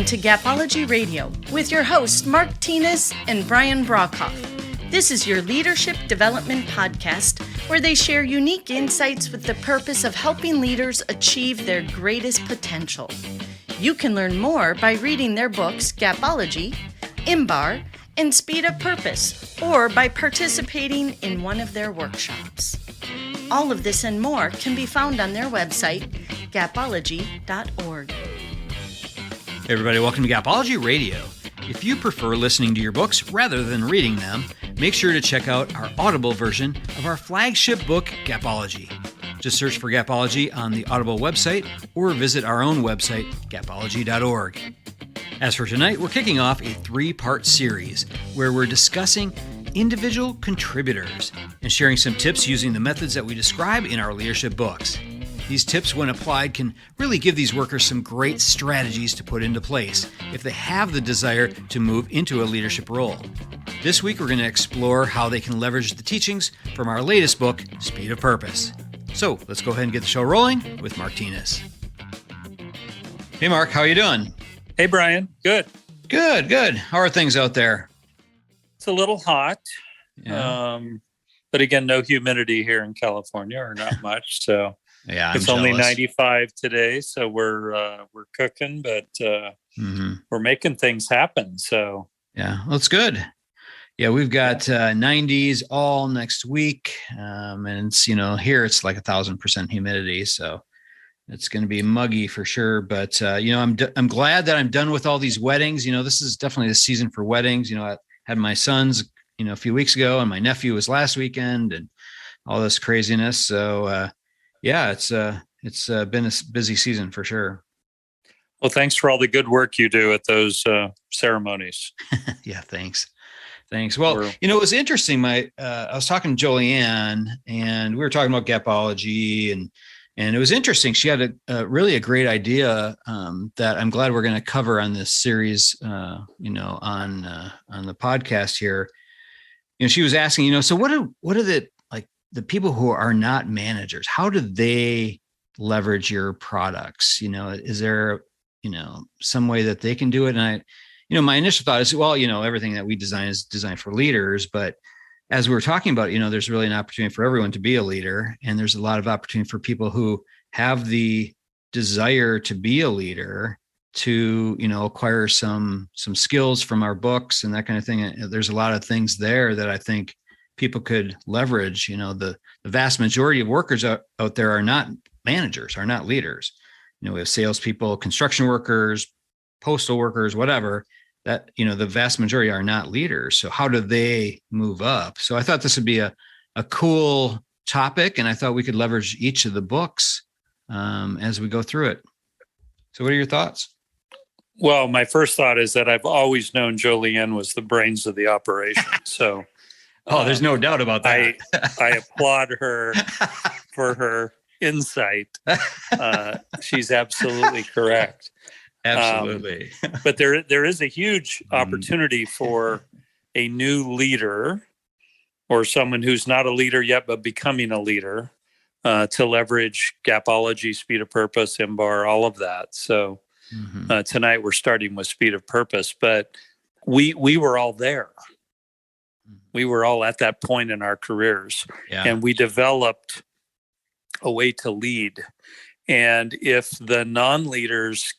Welcome to Gapology Radio with your hosts Mark Tinas and Brian Brockhoff. This is your leadership development podcast where they share unique insights with the purpose of helping leaders achieve their greatest potential. You can learn more by reading their books Gapology, IMBAR, and Speed of Purpose, or by participating in one of their workshops. All of this and more can be found on their website, gapology.org. Hey everybody, welcome to Gapology Radio. If you prefer listening to your books rather than reading them, make sure to check out our Audible version of our flagship book, Gapology. Just search for Gapology on the Audible website or visit our own website, gapology.org. As for tonight, we're kicking off a 3-part series where we're discussing individual contributors and sharing some tips using the methods that we describe in our leadership books. These tips, when applied, can really give these workers some great strategies to put into place if they have the desire to move into a leadership role. This week, we're going to explore how they can leverage the teachings from our latest book, Speed of Purpose. So let's go ahead and get the show rolling with Mark Tinas. Hey, Mark, how are you doing? Hey, Brian. Good. Good. How are things out there? It's a little hot. Yeah. But again, no humidity here in California, or not much. So Yeah, it's only 95 today. So we're cooking, but we're making things happen. So yeah, well, it's good. Yeah, we've got 90s all next week. And it's, here it's like 1,000% humidity. So it's going to be muggy for sure. But, I'm glad that I'm done with all these weddings. This is definitely the season for weddings. I had my sons, a few weeks ago, and my nephew was last weekend and all this craziness. So, it's been a busy season for sure. Well, thanks for all the good work you do at those ceremonies. Yeah, thanks. Well, it was interesting. I was talking to Joleanne, and we were talking about Gapology, and it was interesting. She had a really great idea that I'm glad we're going to cover on this series, on the podcast here. She was asking, so what are the people who are not managers? How do they leverage your products? Is there some way that they can do it? And my initial thought is, well, everything that we design is designed for leaders, but as we were talking about, there's really an opportunity for everyone to be a leader. And there's a lot of opportunity for people who have the desire to be a leader to, acquire some skills from our books and that kind of thing. And there's a lot of things there that I think people could leverage. The vast majority of workers out there are not managers, are not leaders. We have salespeople, construction workers, postal workers, whatever. That, the vast majority are not leaders. So how do they move up? So I thought this would be a cool topic, and I thought we could leverage each of the books as we go through it. So what are your thoughts? Well, my first thought is that I've always known Joleanne was the brains of the operation. So there's no doubt about that. I applaud her for her insight. She's absolutely correct. Absolutely. But there is a huge opportunity for a new leader or someone who's not a leader yet, but becoming a leader to leverage Gapology, Speed of Purpose, IMBAR, all of that. So tonight we're starting with Speed of Purpose, but we were all there. We were all at that point in our careers, and we developed a way to lead. And if the non-leaders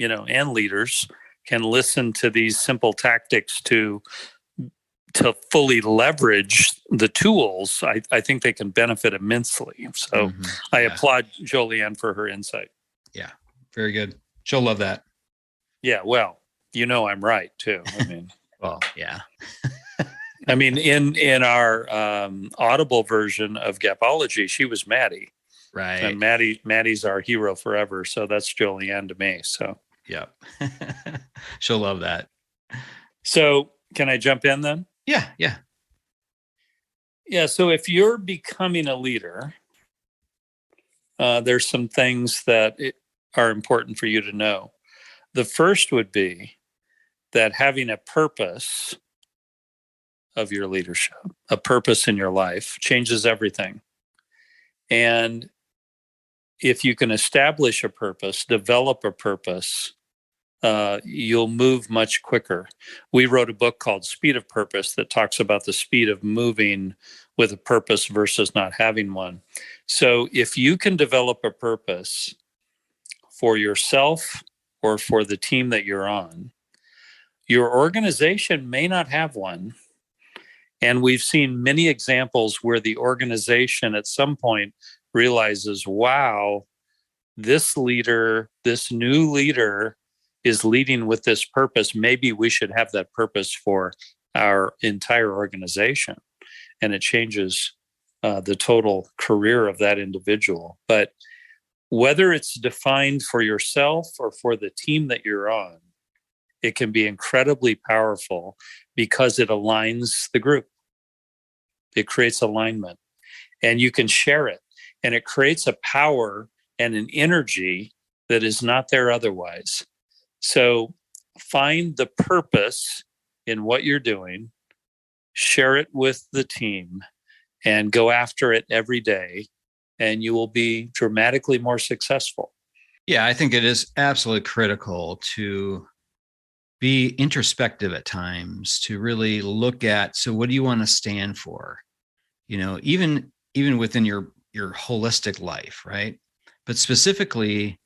and leaders can listen to these simple tactics to fully leverage the tools, I think they can benefit immensely. So I applaud Joleanne for her insight. Yeah, very good. She'll love that. Yeah, well, I'm right too. Well, yeah. In our Audible version of Gapology, she was Maddie. Right. And Maddie's our hero forever. So that's Joleanne to me. So yeah. She'll love that. So can I jump in then? Yeah. Yeah. So if you're becoming a leader, there's some things that are important for you to know. The first would be that having a purpose of your leadership, a purpose in your life, changes everything. And if you can establish a purpose, develop a purpose, you'll move much quicker. We wrote a book called Speed of Purpose that talks about the speed of moving with a purpose versus not having one. So if you can develop a purpose for yourself or for the team that you're on, your organization may not have one. And we've seen many examples where the organization at some point realizes, wow, this leader, this new leader is leading with this purpose. Maybe we should have that purpose for our entire organization. And it changes the total career of that individual. But whether it's defined for yourself or for the team that you're on, it can be incredibly powerful because it aligns the group. It creates alignment, and you can share it. And it creates a power and an energy that is not there otherwise. So find the purpose in what you're doing, share it with the team, and go after it every day, and you will be dramatically more successful. Yeah, I think it is absolutely critical to be introspective at times, to really look at, so what do you want to stand for? Even within your holistic life, right? But specifically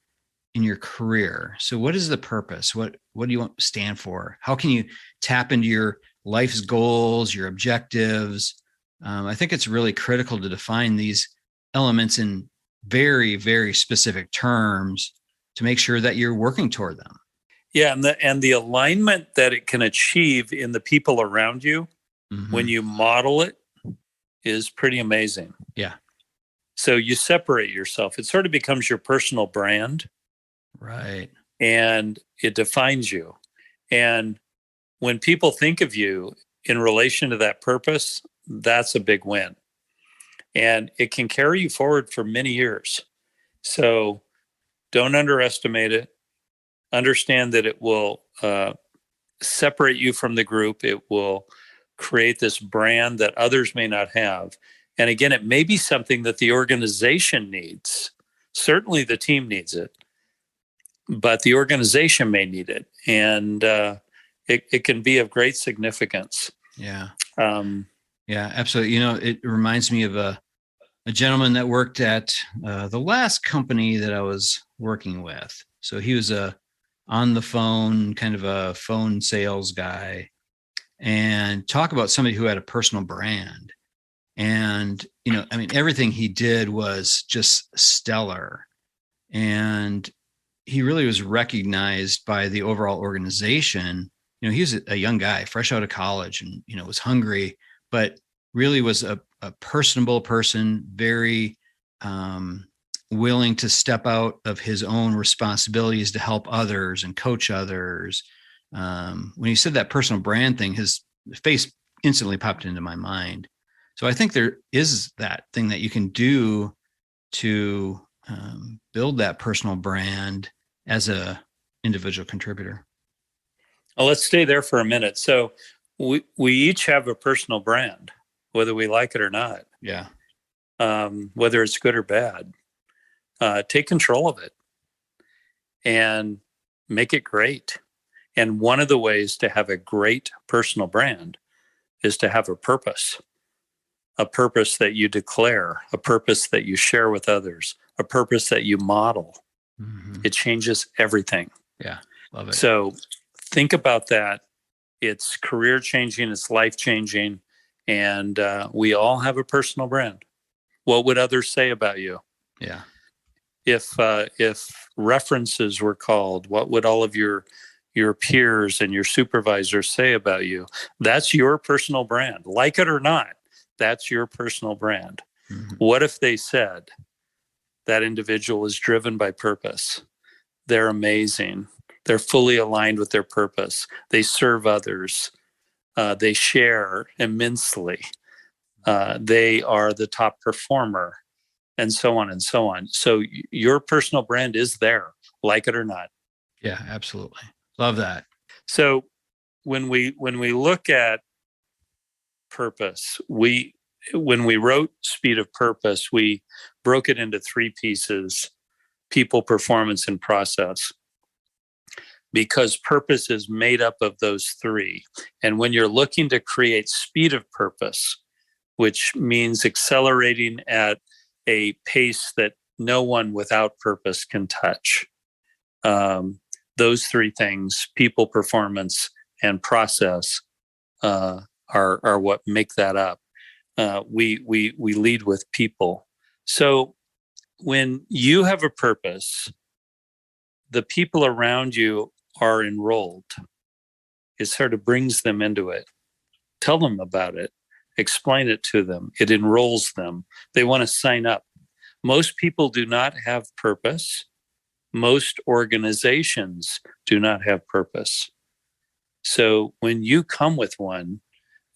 in your career. So what is the purpose? What do you want to stand for? How can you tap into your life's goals, your objectives? I think it's really critical to define these elements in very, very specific terms to make sure that you're working toward them. Yeah, and the alignment that it can achieve in the people around you when you model it is pretty amazing. Yeah. So you separate yourself. It sort of becomes your personal brand. Right. And it defines you. And when people think of you in relation to that purpose, that's a big win. And it can carry you forward for many years. So don't underestimate it. Understand that it will separate you from the group. It will create this brand that others may not have. And again, it may be something that the organization needs. Certainly the team needs it, but the organization may need it. And it can be of great significance. Yeah. Yeah, absolutely. It reminds me of a gentleman that worked at the last company that I was working with. So he was on the phone, kind of a phone sales guy, and talk about somebody who had a personal brand. And, everything he did was just stellar. And he really was recognized by the overall organization. He was a young guy, fresh out of college, and, was hungry, but really was a personable person, very willing to step out of his own responsibilities to help others and coach others. When he said that personal brand thing, his face instantly popped into my mind. So I think there is that thing that you can do to build that personal brand as a individual contributor. Well, let's stay there for a minute. So we each have a personal brand, whether we like it or not. Yeah. Whether it's good or bad. Take control of it and make it great. And one of the ways to have a great personal brand is to have a purpose that you declare, a purpose that you share with others, a purpose that you model. Mm-hmm. It changes everything. Yeah, love it. So think about that. It's career changing, it's life changing, and we all have a personal brand. What would others say about you? Yeah. If references were called, what would all of your peers and your supervisors say about you? That's your personal brand. Like it or not, that's your personal brand. Mm-hmm. What if they said that individual is driven by purpose? They're amazing. They're fully aligned with their purpose. They serve others. They share immensely. They are the top performer, and so on and so on. So your personal brand is there, like it or not. Yeah, absolutely. Love that. So when we look at purpose, when we wrote Speed of Purpose, we broke it into three pieces: people, performance, and process. because purpose is made up of those three. And when you're looking to create speed of purpose, which means accelerating at a pace that no one without purpose can touch, those three things, people, performance, and process, are what make that up. We lead with people. So when you have a purpose, the people around you are enrolled. It sort of brings them into it. Tell them about it. Explain it to them. It enrolls them. They want to sign up. Most people do not have purpose. Most organizations do not have purpose. So when you come with one,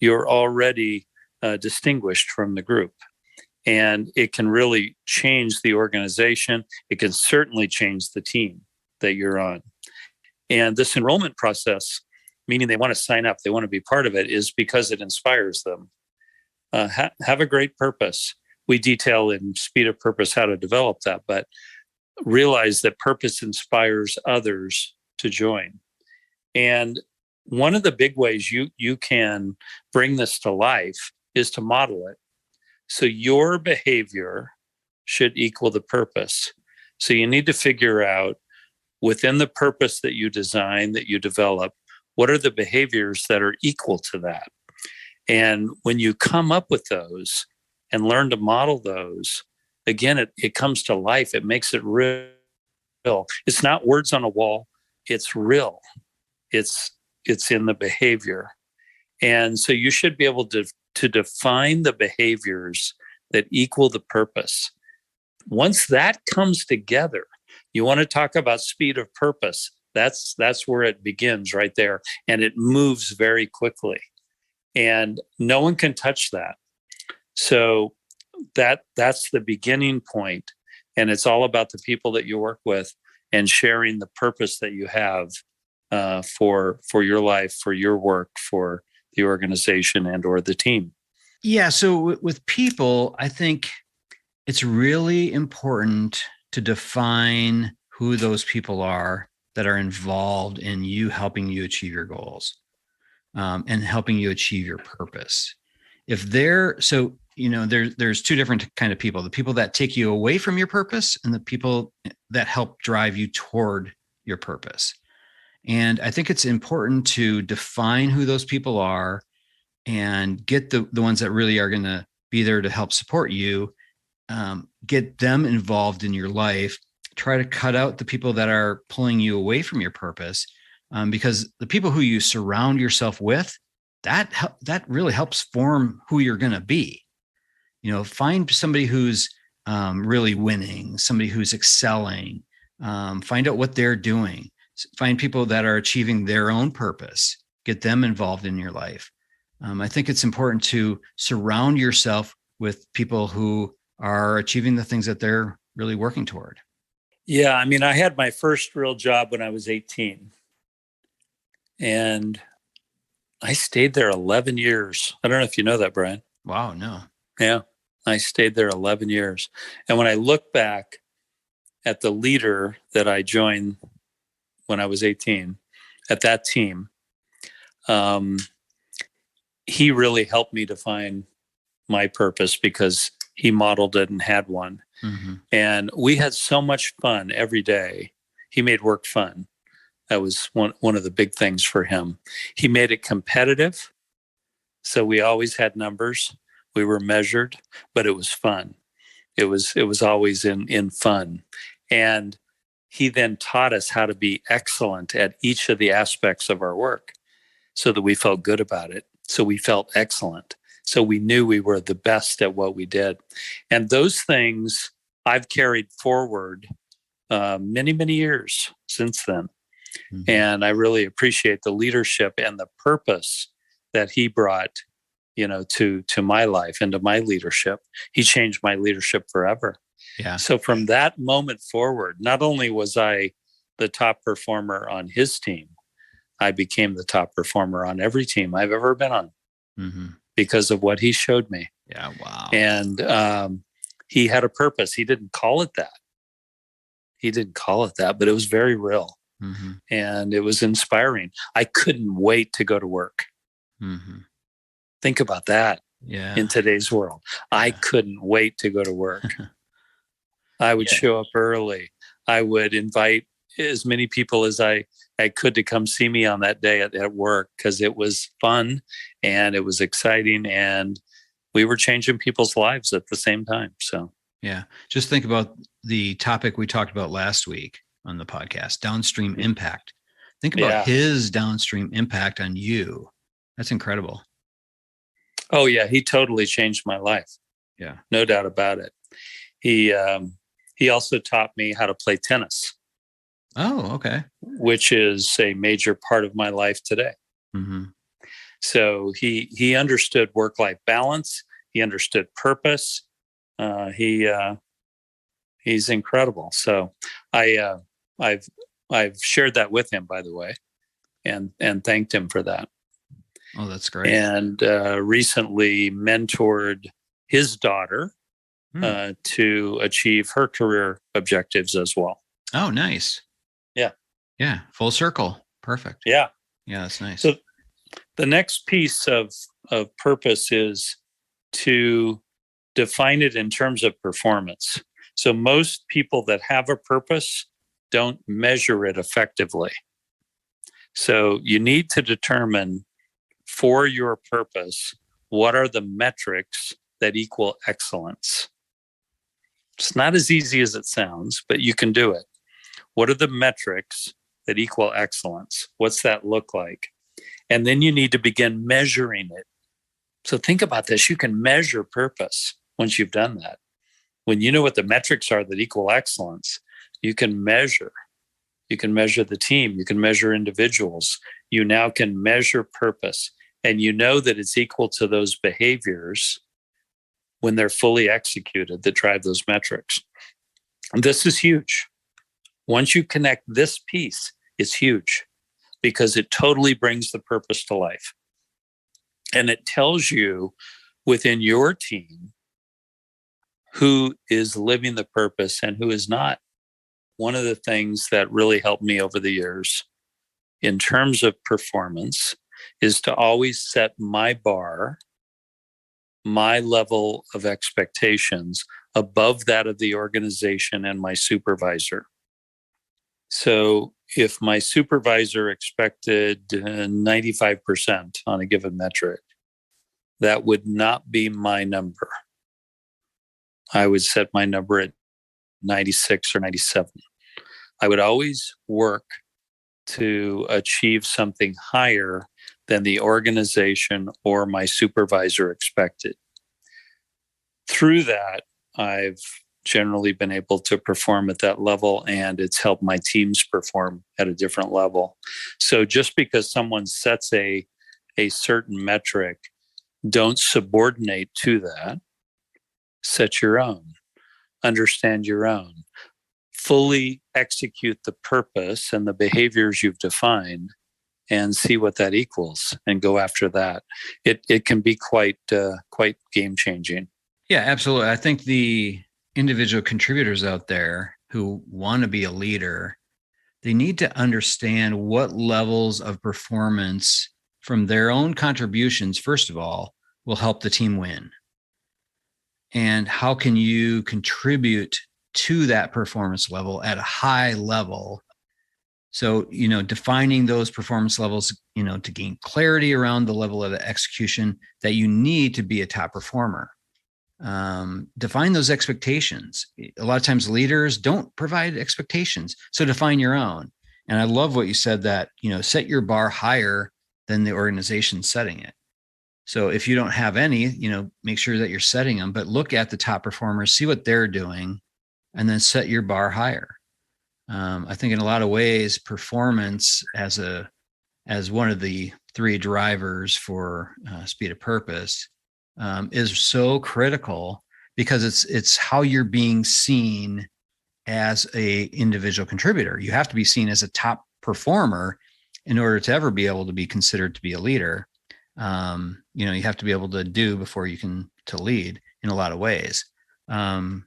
you're already distinguished from the group. And it can really change the organization. It can certainly change the team that you're on. And this enrollment process, meaning they want to sign up, they want to be part of it, is because it inspires them. Have a great purpose. We detail in Speed of Purpose how to develop that, but realize that purpose inspires others to join. And one of the big ways you can bring this to life is to model it. So your behavior should equal the purpose. So you need to figure out within the purpose that you design, that you develop, what are the behaviors that are equal to that? And when you come up with those and learn to model those, again, it comes to life. It makes it real. It's not words on a wall. It's real. It's in the behavior. And so you should be able to define the behaviors that equal the purpose. Once that comes together, you want to talk about speed of purpose. That's where it begins right there. And it moves very quickly. And no one can touch that. So that's the beginning point. And it's all about the people that you work with and sharing the purpose that you have for your life, for your work, for the organization and or the team. Yeah. So with people, I think it's really important to define who those people are that are involved in you helping you achieve your goals, and helping you achieve your purpose. If there's two different kind of people: the people that take you away from your purpose and the people that help drive you toward your purpose. And I think it's important to define who those people are and get the ones that really are going to be there to help support you, get them involved in your life. Try to cut out the people that are pulling you away from your purpose, because the people who you surround yourself with, that really helps form who you're going to be. Find somebody who's really winning, somebody who's excelling, find out what they're doing. Find people that are achieving their own purpose, get them involved in your life. I think it's important to surround yourself with people who are achieving the things that they're really working toward. Yeah, I mean, I had my first real job when I was 18. And I stayed there 11 years. I don't know if you know that, Brian. Wow, no. Yeah, I stayed there 11 years. And when I look back at the leader that I joined when I was 18, at that team, he really helped me define my purpose because he modeled it and had one. Mm-hmm. And we had so much fun every day. He made work fun. That was one of the big things for him. He made it competitive. So we always had numbers. We were measured, but it was fun. It was always in fun. And he then taught us how to be excellent at each of the aspects of our work so that we felt good about it. So we felt excellent. So we knew we were the best at what we did. And those things I've carried forward many, many years since then. Mm-hmm. And I really appreciate the leadership and the purpose that he brought, to my life and to my leadership. He changed my leadership forever. Yeah. So from that moment forward, not only was I the top performer on his team, I became the top performer on every team I've ever been on. Mm-hmm. Because of what he showed me. Yeah, wow. And he had a purpose. He didn't call it that. But it was very real. And it was inspiring. I couldn't wait to go to work. Think about that in today's world. I couldn't wait to go to work. I would show up early. I would invite as many people as I could to come see me on that day at work, because it was fun and it was exciting, and we were changing people's lives at the same time. So yeah, just think about the topic we talked about last week on the podcast, downstream impact. Think about his downstream impact on you. That's incredible. Oh yeah, he totally changed my life. Yeah, no doubt about it. He also taught me how to play tennis. Oh, okay. Which is a major part of my life today. So he understood work-life balance. He understood purpose. He's incredible. So I've shared that with him, by the way, and thanked him for that. Oh, that's great. And recently mentored his daughter to achieve her career objectives as well. Oh, nice. Yeah. Full circle. Perfect. Yeah. Yeah. That's nice. So the next piece of purpose is to define it in terms of performance. So most people that have a purpose don't measure it effectively. So you need to determine for your purpose, what are the metrics that equal excellence? It's not as easy as it sounds, but you can do it. What are the metrics that equal excellence? What's that look like? And then you need to begin measuring it. So think about this. You can measure purpose once you've done that. When you know what the metrics are that equal excellence, you can measure. You can measure the team. You can measure individuals. You now can measure purpose. And you know that it's equal to those behaviors when they're fully executed that drive those metrics. And this is huge. Once you connect this piece, it's huge because it totally brings the purpose to life. And it tells you within your team who is living the purpose and who is not. One of the things that really helped me over the years in terms of performance is to always set my bar, my level of expectations above that of the organization and my supervisor. So if my supervisor expected 95% on a given metric, that would not be my number. I would set my number at 96 or 97. I would always work to achieve something higher than the organization or my supervisor expected. Through that, I've generally been able to perform at that level, and it's helped my teams perform at a different level. So just because someone sets a certain metric, don't subordinate to that. Set your own. Understand your own. Fully execute the purpose and the behaviors you've defined and see what that equals and go after that. It can be quite game changing. Yeah, absolutely. I think the individual contributors out there who want to be a leader, they need to understand what levels of performance from their own contributions, first of all, will help the team win. And how can you contribute to that performance level at a high level? So, defining those performance levels, to gain clarity around the level of execution that you need to be a top performer. Define those expectations. A lot of times leaders don't provide expectations. So define your own. And I love what you said that, set your bar higher than the organization setting it. So if you don't have any, make sure that you're setting them, but look at the top performers, see what they're doing, and then set your bar higher. I think in a lot of ways, performance as one of the three drivers for speed of purpose is so critical because it's how you're being seen as a individual contributor. You have to be seen as a top performer in order to ever be able to be considered to be a leader. You have to be able to do before you can to lead in a lot of ways, or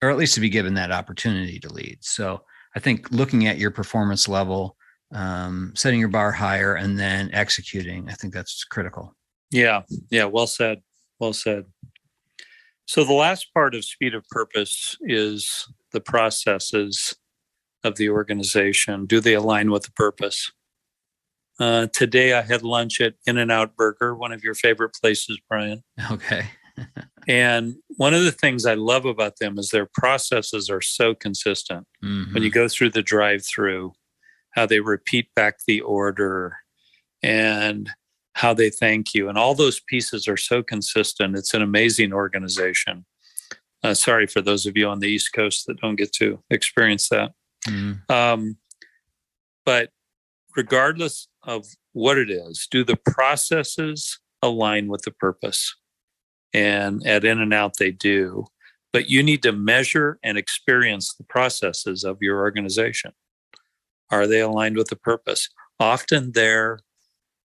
at least to be given that opportunity to lead. So I think looking at your performance level, setting your bar higher, and then executing. I think that's critical. Yeah. Well said. Well said. So the last part of Speed of Purpose is the processes of the organization. Do they align with the purpose? Today I had lunch at In-N-Out Burger, one of your favorite places, Brian. Okay. And one of the things I love about them is their processes are so consistent. Mm-hmm. When you go through the drive-through, how they repeat back the order and how they thank you. And all those pieces are so consistent. It's an amazing organization. Sorry for those of you on the East Coast that don't get to experience that. Mm-hmm. But regardless of what it is, do the processes align with the purpose? And at In-N-Out, they do. But you need to measure and experience the processes of your organization. Are they aligned with the purpose? Often they're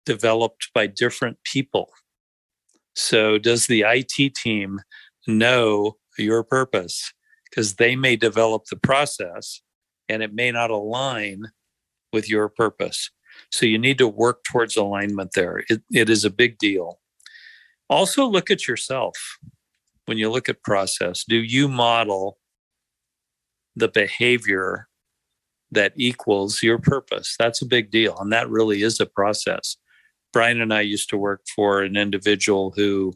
developed by different people. So does the IT team know your purpose? Because they may develop the process and it may not align with your purpose. So you need to work towards alignment there. It is a big deal. Also look at yourself. When you look at process, do you model the behavior that equals your purpose? That's a big deal. And that really is a process. Brian and I used to work for an individual who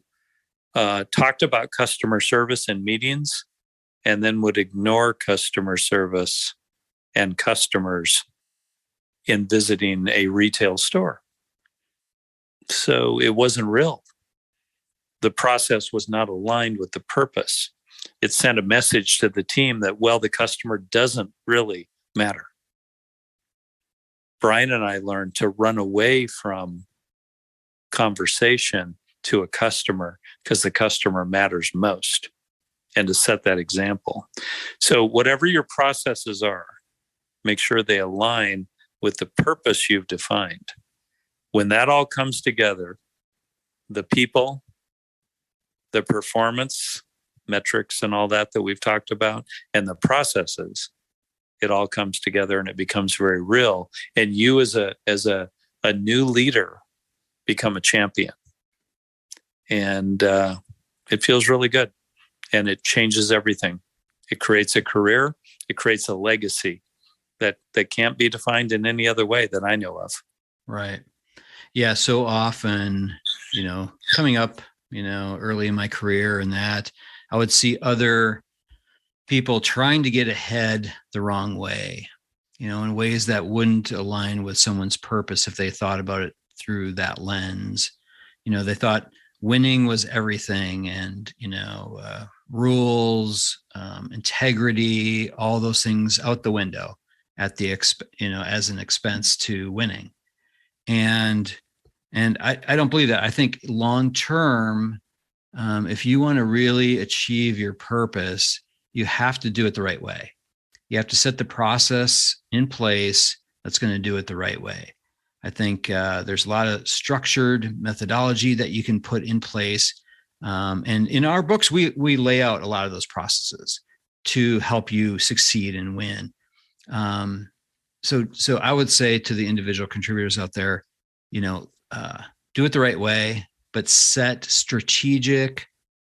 talked about customer service in meetings and then would ignore customer service and customers in visiting a retail store. So it wasn't real. The process was not aligned with the purpose. It sent a message to the team that, well, the customer doesn't really matter. Brian and I learned to run away from conversation to a customer because the customer matters most, and to set that example. So whatever your processes are, make sure they align with the purpose you've defined. When that all comes together, the people, the performance metrics and all that we've talked about, and the processes, it all comes together and it becomes very real. And you as a new leader become a champion. And it feels really good. And it changes everything. It creates a career. It creates a legacy that can't be defined in any other way that I know of. Right. Yeah. So often, coming up, early in my career and that, I would see other people trying to get ahead the wrong way, in ways that wouldn't align with someone's purpose if they thought about it through that lens. They thought winning was everything, and, rules, integrity, all those things out the window at the as an expense to winning. And I don't believe that. I think long term, if you want to really achieve your purpose, you have to do it the right way. You have to set the process in place that's going to do it the right way. I think there's a lot of structured methodology that you can put in place. And in our books, we lay out a lot of those to help you succeed and win. So I would say to the individual contributors out there, do it the right way, but set strategic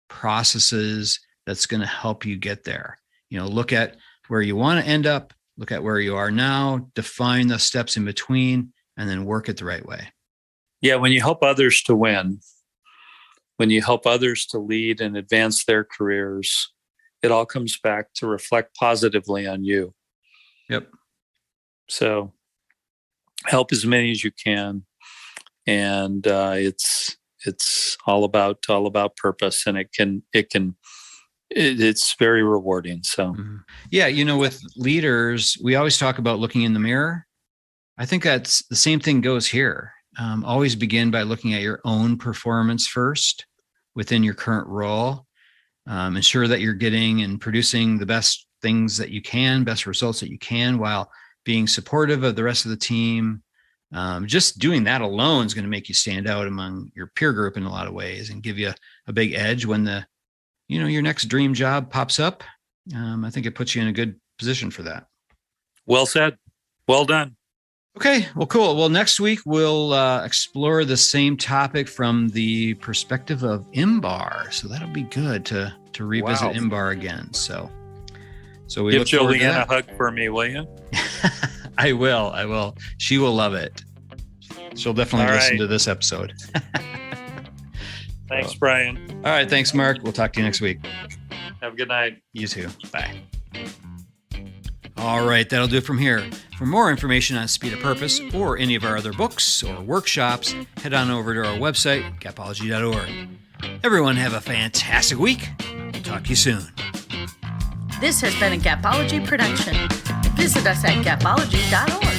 processes that's going to help you get there. Look at where you want to end up, look at where you are now, define the steps in between, and then work it the right way. Yeah, when you help others to win, when you help others to lead and advance their careers, it all comes back to reflect positively on you. Yep. So help as many as you can. And it's all about purpose, and it's very rewarding. So, yeah, with leaders, we always talk about looking in the mirror. I think that's the same thing goes here. Always begin by looking at your own performance first within your current role. Ensure that you're getting and producing the best things that you can, best results that you can, while being supportive of the rest of the team. Just doing that alone is going to make you stand out among your peer group in a lot of ways and give you a big edge when your next dream job pops up. I think it puts you in a good position for that. Well said. Well done. Okay, well, cool. Well, next week we'll explore the same topic from the perspective of IMBAR. So that'll be good to revisit IMBAR again. So we give look forward to Julianne that. a hug for me, will you? I will. She will love it. She'll definitely listen to this episode. Thanks, Brian. All right, thanks, Mark. We'll talk to you next week. Have a good night. You too. Bye. All right, that'll do it from here. For more information on Speed of Purpose or any of our other books or workshops, head on over to our website, gapology.org. Everyone have a fantastic week. We'll talk to you soon. This has been a Gapology production. Visit us at gapology.org.